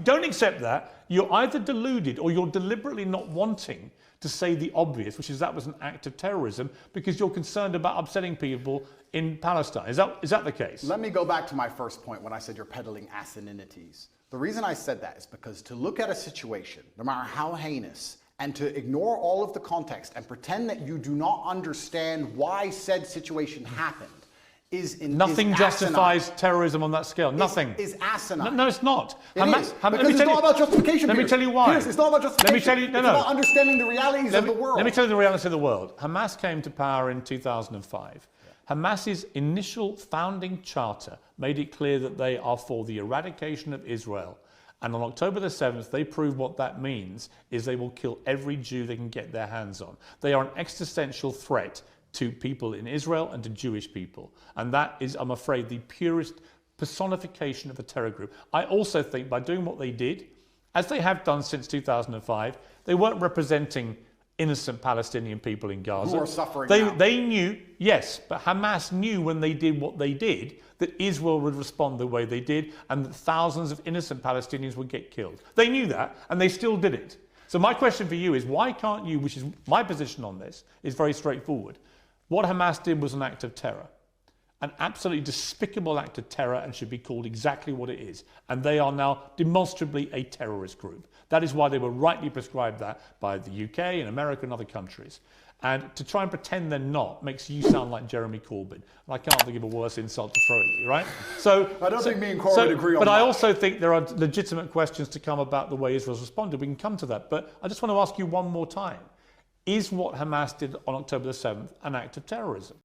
don't accept that, you're either deluded or you're deliberately not wanting to say the obvious, which is that was an act of terrorism, because you're concerned about upsetting people in Palestine. Is that the case? Let me go back to my first point when I said you're peddling asininities. The reason I said that is because to look at a situation, no matter how heinous, and to ignore all of the context and pretend that you do not understand why said situation happened Nothing justifies terrorism on that scale. Nothing. Is asinine. No, it's not. Because it's not about justification. Let me tell you why. It's not about justification. Let me tell you. No, it's about understanding the realities of the world. Let me tell you the reality of the world. Hamas came to power in 2005. Hamas's initial founding charter made it clear that they are for the eradication of Israel. And on October the 7th, they proved what that means is they will kill every Jew they can get their hands on. They are an existential threat to people in Israel and to Jewish people. And that is, I'm afraid, the purest personification of a terror group. I also think by doing what they did, as they have done since 2005, they weren't representing innocent Palestinian people in Gaza. Who are suffering now. They knew, yes, but Hamas knew when they did what they did that Israel would respond the way they did and that thousands of innocent Palestinians would get killed. They knew that and they still did it. So my question for you is, why can't you, which is my position on this, is very straightforward. What Hamas did was an act of terror, an absolutely despicable act of terror, and should be called exactly what it is. And they are now demonstrably a terrorist group. That is why they were rightly prescribed that by the UK and America and other countries. And to try and pretend they're not makes you sound like Jeremy Corbyn. And I can't think of a worse insult to throw at you, right? So I don't think me and Corbyn agree on that. But I also think there are legitimate questions to come about the way Israel's responded. We can come to that. But I just want to ask you one more time. Is what Hamas did on October the 7th an act of terrorism?